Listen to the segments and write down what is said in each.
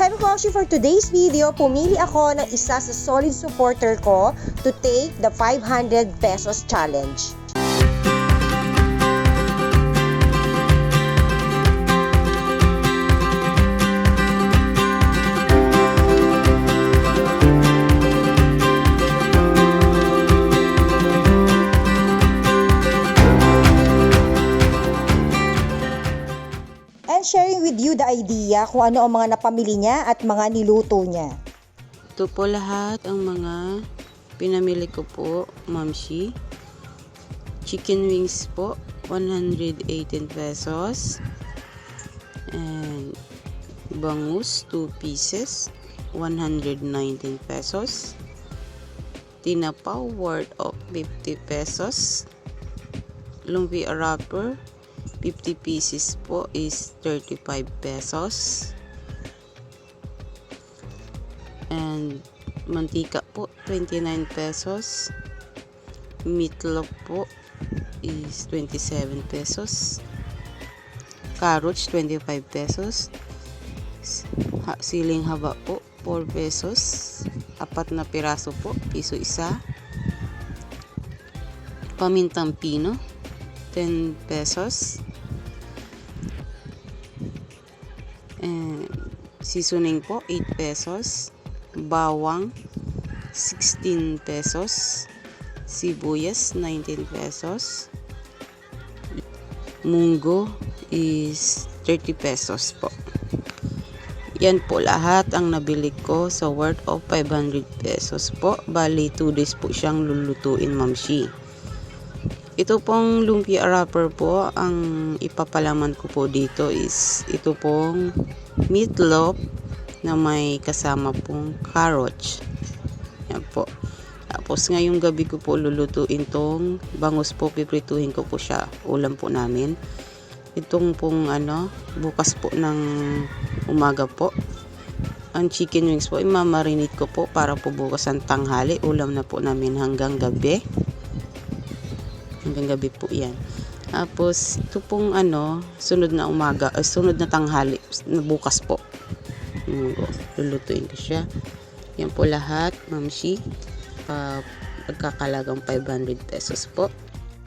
I'm Hoshi. For today's video, pumili ako ng isa sa solid supporter ko to take the 500 pesos challenge. And sharing with you the idea kung ano ang mga napamili niya at mga niluto niya. Ito po lahat ang mga pinamili ko po, Mamshi. Chicken wings po, 118 pesos. And bangus, 2 pieces, 119 pesos. Tinapaw worth of 50 pesos. Lumpia wrapper, 50 pieces po is 35 pesos. And mantika po 29 pesos. Meatloaf po is 27 pesos. Carrots 25 pesos. Siling haba po 4 pesos. Apat na piraso po, piso isa. Pamintang pino 10 pesos. And seasoning po 8 pesos. Bawang 16 pesos. Sibuyas 19 pesos. Munggo is 30 pesos po. Yan po lahat ang nabili ko sa worth of 500 pesos po. Bali 2 days po siyang lulutuin, Mamshi. Ito pong lumpia wrapper po, ang ipapalaman ko po dito is ito pong meatloaf na may kasama pong carrots. Yan po. Tapos ngayong gabi ko po lulutuin tong bangus po, piprituhin ko po siya. Ulam po namin. Itong pong bukas po ng umaga po. Ang chicken wings po, imamarinate ko po para po bukas ang tanghali. Ulam na po namin hanggang gabi. Hanggang gabi po yan. Tapos ito pong sunod na umaga, sunod na tanghali, bukas po. Lulutuin ko siya. Yan po lahat, Mamshi. Pagkakalagang 500 pesos po.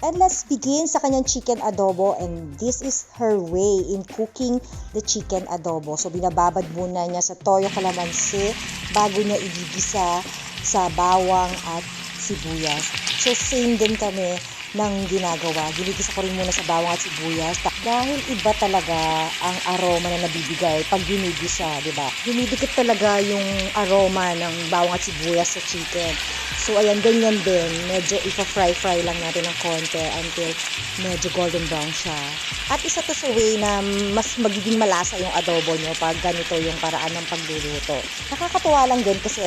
And let's begin sa kanyang chicken adobo, and this is her way in cooking the chicken adobo. So binababad muna niya sa toyo kalamansi bago niya igigisa sa bawang at sibuyas. So same din kami ng ginagawa. Ginigisa ko rin muna sa bawang at sibuyas dahil iba talaga ang aroma na nabibigay pag ginigisa, di ba? Dumidikit talaga yung aroma ng bawang at sibuyas sa chicken. So ayan, ganyan din. Medyo ipa-fry lang natin ng konti until medyo golden brown siya. At isa to sa way na mas magiging malasa yung adobo nyo pag ganito yung paraan ng pagluluto. Nakakatuwa lang din kasi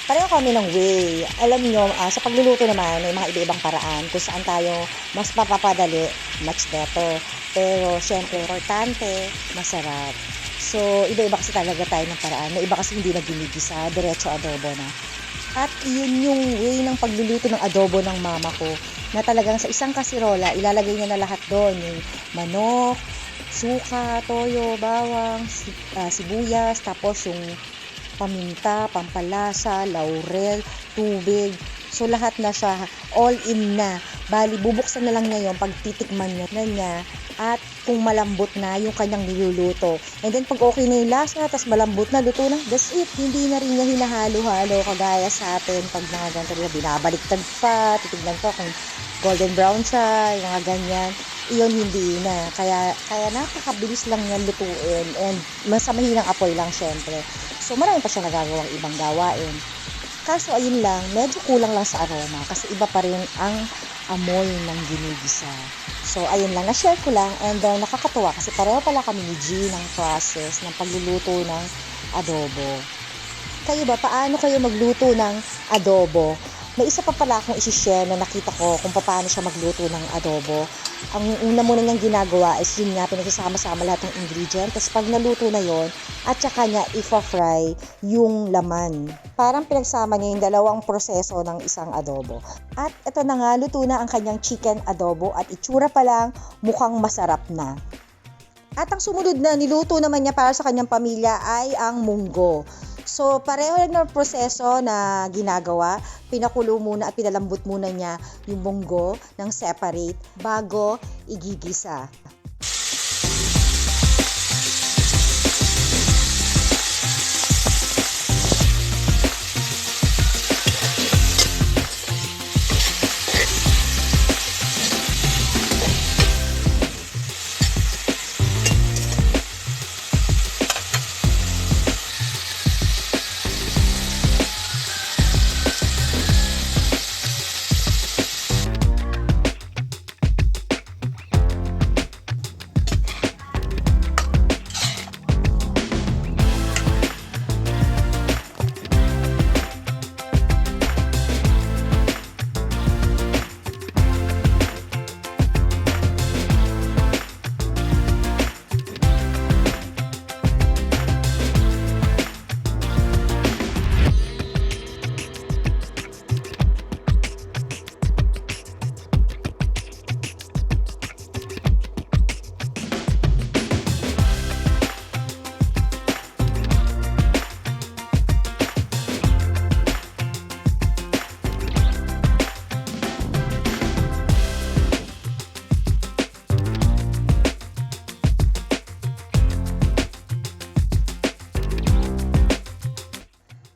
pareho kami ng way. Alam nyo, sa pagluluto naman may mga iba-ibang paraan kung saan tayo mas mapapadali, much better. Pero syempre, importante, masarap. So, iba-iba kasi talaga tayo ng paraan. May iba kasi hindi na ginigisa, diretso adobo na. At yun yung way ng pagluluto ng adobo ng mama ko, na talagang sa isang kasirola, ilalagay niya na lahat doon. Yung manok, suka, toyo, bawang, sibuyas, tapos yung paminta, pampalasa, laurel, tubig. So lahat na siya, all in na. Bali, bubuksan na lang niya yung pagtitikman niya at kung malambot na yung kanyang niluluto. And then pag okay na yung lasa, tas malambot na, luto na, that's it. Hindi na rin niya hinahalo-halo kagaya sa atin. Pag mga ganito rin, binabaliktad pa, titignan pa kung golden brown siya, yung mga ganyan. Iyon hindi na. Kaya napakabilis lang niya lutuin and sa mahinang apoy lang syempre. So marami pa siya nagagawang ibang gawain. Kaso ayun lang, medyo kulang lang sa aroma kasi iba pa rin ang amoy ng ginigisa. So ayun lang, na-share ko lang and nakakatuwa kasi pareho pala kami ni G ng process ng pagluluto ng adobo. Kayo ba, paano kayo magluto ng adobo? May isa pa pala akong isi-share na nakita ko kung paano siya magluto ng adobo. Ang una muna niyang ginagawa is yun nga, pinagsasama-sama lahat ng ingredient. Tapos pag naluto na yon, at saka niya ipa-fry yung laman. Parang pinagsama niya yung dalawang proseso ng isang adobo. At ito na nga, luto na ang kanyang chicken adobo at itsura pa lang mukhang masarap na. At ang sumunod na niluto naman niya para sa kanyang pamilya ay ang munggo. So, pareho lang ng proseso na ginagawa. Pinakulo muna at pinalambot muna niya yung munggo ng separate bago igigisa.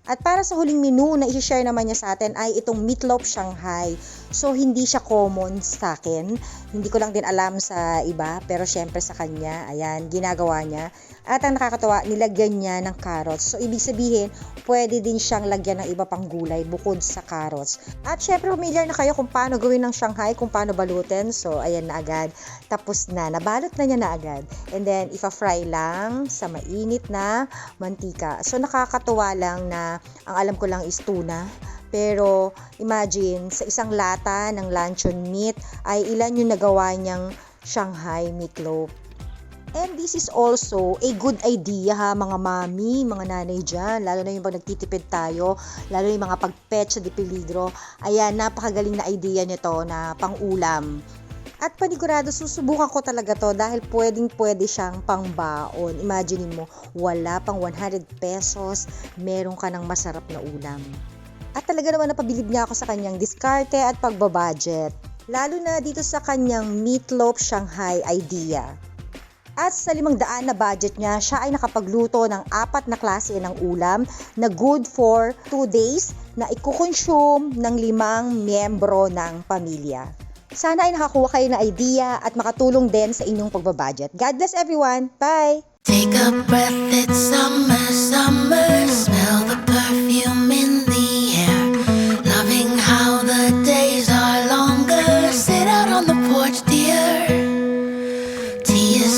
At para sa huling menu na i-share naman niya sa atin ay itong meatloaf Shanghai. So, hindi siya common sa akin. Hindi ko lang din alam sa iba, pero syempre sa kanya, ayan, ginagawa niya. At ang nakakatawa, nilagyan niya ng carrots. So, ibig sabihin, pwede din siyang lagyan ng iba pang gulay bukod sa carrots. At syempre, familiar na kayo kung paano gawin ng Shanghai, kung paano balutin. So, ayan na agad. Tapos na, nabalot na niya na agad. And then, ipa-fry lang sa mainit na mantika. So, nakakatuwa lang na ang alam ko lang is tuna. Pero imagine, sa isang lata ng luncheon meat ay ilan yung nagawa niyang Shanghai meatloaf. And this is also a good idea ha, mga mami, mga nanay dyan. Lalo na yung pag nagtitipid tayo, lalo yung mga pagpetsa de peligro. Ayan, napakagaling na idea nito na pang-ulam. At panigurado, susubukan ko talaga to dahil pwedeng-pwede siyang pangbaon. Imagine mo, wala pang 100 pesos, meron ka ng masarap na ulam. At talaga naman napabilib niya ako sa kanyang diskarte at pagbabudget. Lalo na dito sa kanyang meatloaf Shanghai idea. At sa 500 na budget niya, siya ay nakapagluto ng 4 na klase ng ulam na good for 2 days na ikukonsume ng 5 miyembro ng pamilya. Sana ay nakakuha kayo ng idea at makatulong din sa inyong pagbabudget. God bless everyone! Bye! Take a breath, it's summer, summer. Smell the perfume in the air. Loving how the days are longer. Sit out on the porch, dear. Tea is